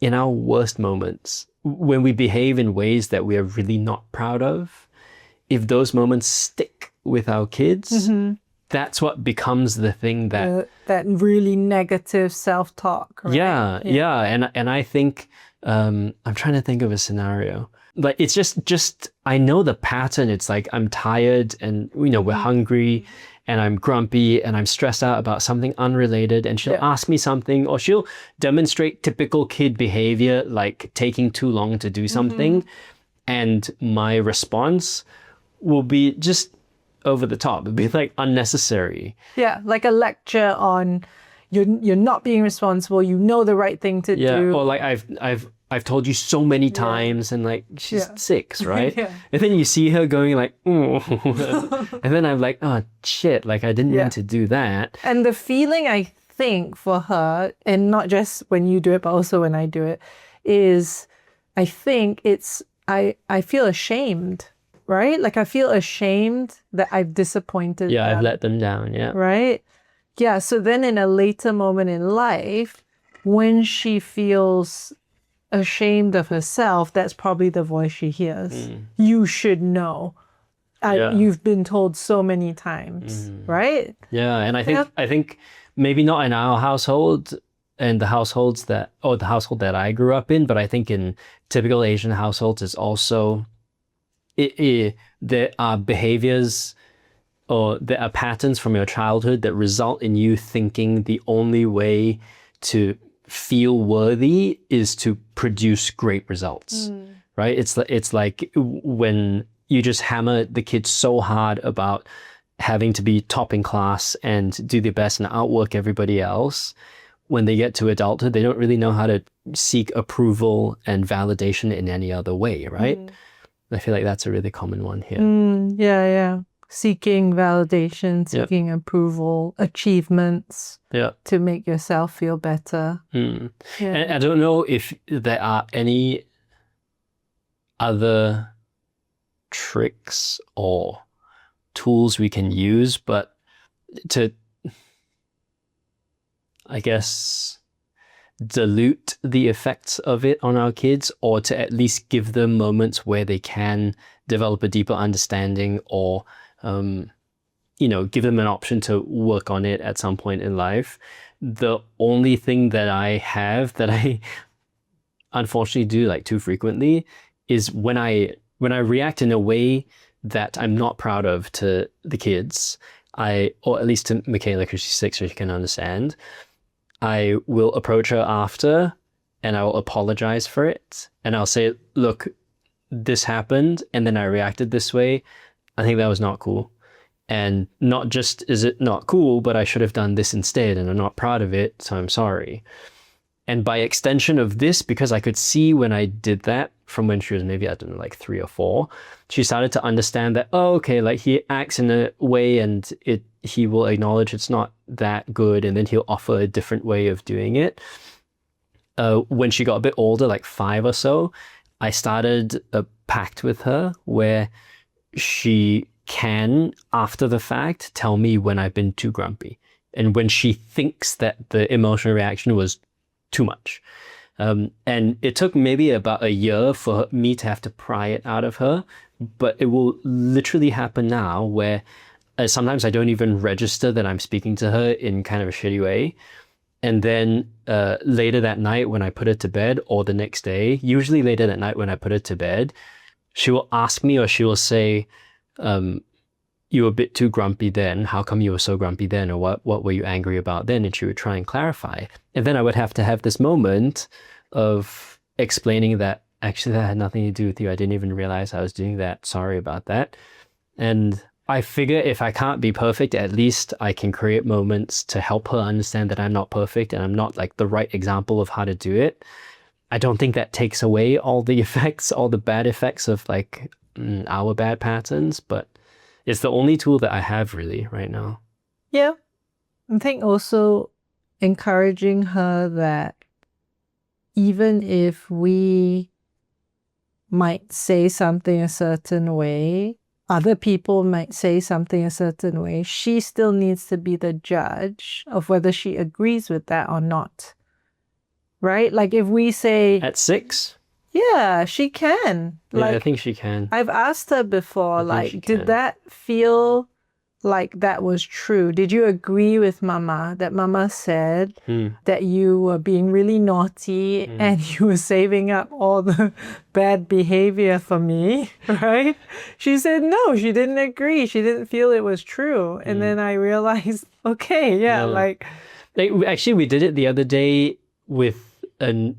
in our worst moments, when we behave in ways that we are really not proud of, if those moments stick with our kids, that's what becomes the thing that that really negative self-talk, right? Yeah. And I think I'm trying to think of a scenario. Like it's just I know the pattern. It's like I'm tired and we're hungry and I'm grumpy and I'm stressed out about something unrelated, and she'll ask me something, or she'll demonstrate typical kid behavior like taking too long to do something, and my response will be just over the top. It'd be like unnecessary. Yeah, like a lecture on you're not being responsible, you know the right thing to do. Or like I've told you so many times, and like she's 6, right? And then you see her going like, oh, and then I'm like, oh shit, like I didn't mean to do that. And the feeling I think for her, and not just when you do it, but also when I do it, is I think it's I feel ashamed. Right? Like I feel ashamed that I've disappointed them. I've let them down, Right? Yeah, so then in a later moment in life, when she feels ashamed of herself, that's probably the voice she hears. You should know. You've been told so many times, right? Yeah, and I think maybe not in our household and the household that I grew up in, but I think in typical Asian households it's also there are behaviors or there are patterns from your childhood that result in you thinking the only way to feel worthy is to produce great results, right? It's like when you just hammer the kids so hard about having to be top in class and do their best and outwork everybody else. When they get to adulthood, they don't really know how to seek approval and validation in any other way, right? I feel like that's a really common one here. Yeah. Seeking validation, seeking approval, achievements to make yourself feel better. And I don't know if there are any other tricks or tools we can use, but to, I guess, dilute the effects of it on our kids, or to at least give them moments where they can develop a deeper understanding, or give them an option to work on it at some point in life. The only thing that I have that I unfortunately do like too frequently is when I react in a way that I'm not proud of to the kids, or at least to Michaela, because she's 6, so she can understand, I will approach her after and I will apologize for it. And I'll say, look, this happened and then I reacted this way. I think that was not cool. And not just is it not cool, but I should have done this instead and I'm not proud of it, so I'm sorry. And by extension of this, because I could see when I did that from when she was maybe, I don't know, like 3 or 4, she started to understand that, oh, okay, like he acts in a way and he will acknowledge it's not that good, and then he'll offer a different way of doing it. When she got a bit older, like 5 or so, I started a pact with her where she can, after the fact, tell me when I've been too grumpy and when she thinks that the emotional reaction was too much. And it took maybe about a year for me to have to pry it out of her, but it will literally happen now where sometimes I don't even register that I'm speaking to her in kind of a shitty way. And then later that night when I put her to bed, or the next day, usually later that night when I put her to bed, she will ask me, or she will say, you were a bit too grumpy then. How come you were so grumpy then? Or what were you angry about then? And she would try and clarify. And then I would have to have this moment of explaining that actually that had nothing to do with you. I didn't even realize I was doing that. Sorry about that. And I figure if I can't be perfect, at least I can create moments to help her understand that I'm not perfect and I'm not like the right example of how to do it. I don't think that takes away all the effects, all the bad effects of like our bad patterns, but it's the only tool that I have really right now. Yeah. I think also encouraging her that even if we might say something a certain way, other people might say something a certain way, she still needs to be the judge of whether she agrees with that or not. right? Like if we say, At 6? yeah, she can. Yeah, I Like think she can. I've asked her before, think she like, did can. that feel like that was true? Did you agree with Mama that Mama said that you were being really naughty and you were saving up all the bad behavior for me, right? She said no, she didn't agree. She didn't feel it was true. And then I realized, okay, like Actually, we did it the other day with a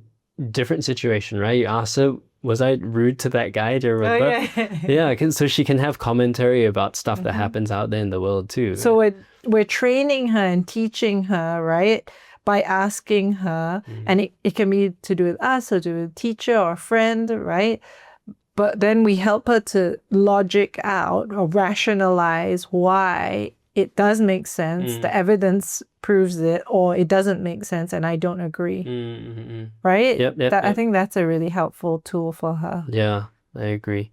different situation, right? You asked her, was I rude to that guy? Do you remember? Yeah, so she can have commentary about stuff that happens out there in the world too. So we're training her and teaching her, right? By asking her, and it can be to do with us or to do with a teacher or a friend, right? But then we help her to logic out or rationalize why it does make sense. The evidence proves it, or it doesn't make sense, and I don't agree. Right? Yep. I think that's a really helpful tool for her. Yeah, I agree.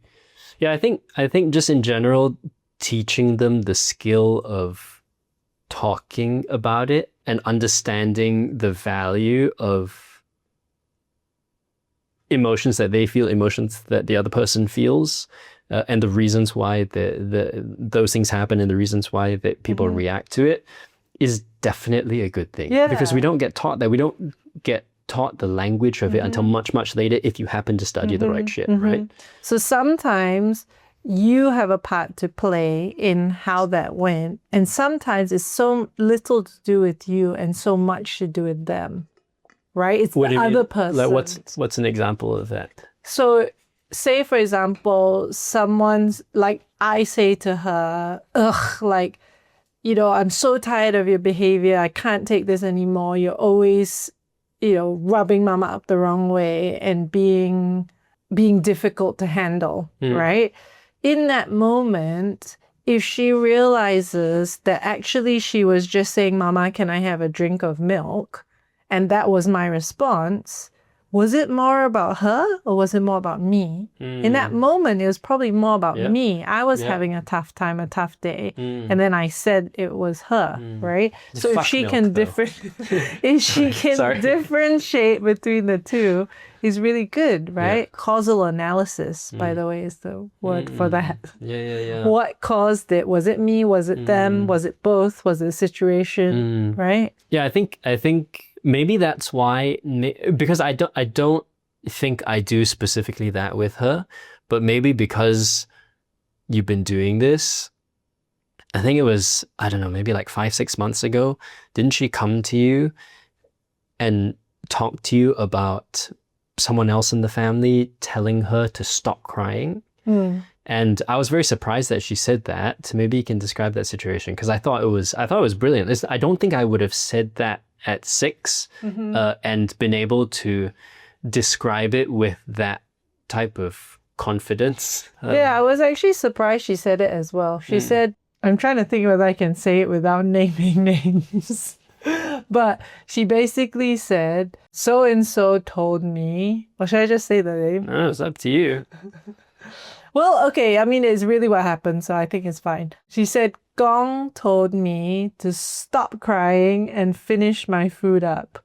Yeah, I think just in general, teaching them the skill of talking about it and understanding the value of emotions that they feel, emotions that the other person feels, and the reasons why those things happen and the reasons why that people react to it is definitely a good thing. Yeah. Because we don't get taught that. We don't get taught the language of it until much, much later if you happen to study the right shit, right? So sometimes you have a part to play in how that went. And sometimes it's so little to do with you and so much to do with them, right? It's What do the you mean? other person. Like what's an example of that? So say, for example, someone's like, I say to her, ugh, like, you know, I'm so tired of your behavior. I can't take this anymore. You're always, you know, rubbing Mama up the wrong way and being difficult to handle, right? In that moment, if she realizes that actually she was just saying, Mama, can I have a drink of milk? And that was my response. Was it more about her or was it more about me? In that moment, it was probably more about me. I was having a tough time, a tough day. And then I said it was her, right? So if she can differentiate between the two, is really good, right? Yeah. Causal analysis, by the way, is the word for that. Yeah. What caused it? Was it me? Was it them? Was it both? Was it a situation? Right? Yeah, I think maybe that's why, because I don't think I do specifically that with her, but maybe because you've been doing this, I think it was, I don't know, maybe like 5-6 months ago, didn't she come to you and talk to you about someone else in the family telling her to stop crying? And I was very surprised that she said that. Maybe you can describe that situation, because I thought it was brilliant. I don't think I would have said that at 6 and been able to describe it with that type of confidence. Yeah, I was actually surprised she said it as well. She said, I'm trying to think whether I can say it without naming names. But she basically said, so-and-so told me, or should I just say the name? Oh, it's up to you. Well, okay, I mean, it's really what happened, so I think it's fine. She said, Gong told me to stop crying and finish my food up,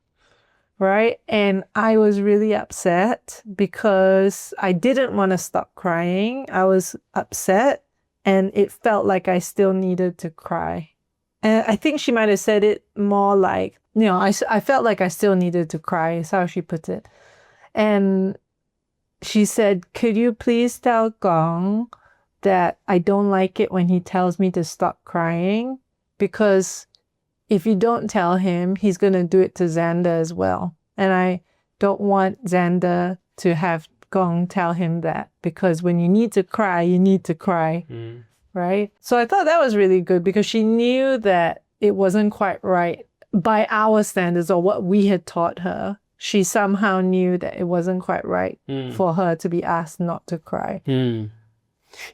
right? And I was really upset because I didn't want to stop crying. I was upset and it felt like I still needed to cry. And I think she might have said it more like, you know, I felt like I still needed to cry, is how she put it. And she said, could you please tell Gong that I don't like it when he tells me to stop crying? Because if you don't tell him, he's going to do it to Xander as well. And I don't want Xander to have Gong tell him that, because when you need to cry, you need to cry. Right? So I thought that was really good, because she knew that it wasn't quite right by our standards or what we had taught her. She somehow knew that it wasn't quite right for her to be asked not to cry.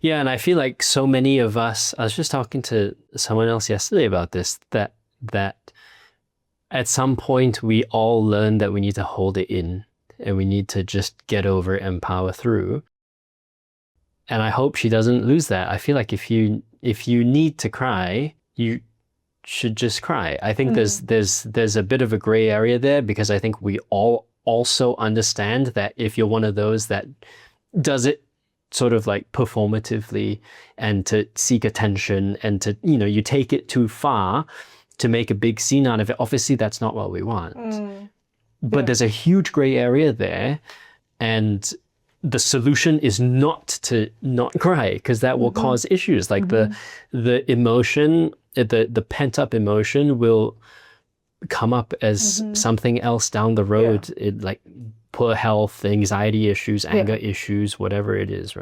Yeah, and I feel like so many of us, I was just talking to someone else yesterday about this, that at some point we all learn that we need to hold it in and we need to just get over it and power through. And I hope she doesn't lose that. I feel like if you need to cry, you should just cry. I think there's a bit of a gray area there, because I think we all also understand that if you're one of those that does it sort of like performatively and to seek attention and to, you take it too far to make a big scene out of it, obviously that's not what we want. But there's a huge gray area there, and the solution is not to not cry, because that will cause issues. Like the emotion, the pent up emotion will come up as something else down the road. It, like poor health, anxiety issues, anger issues, whatever it is, right?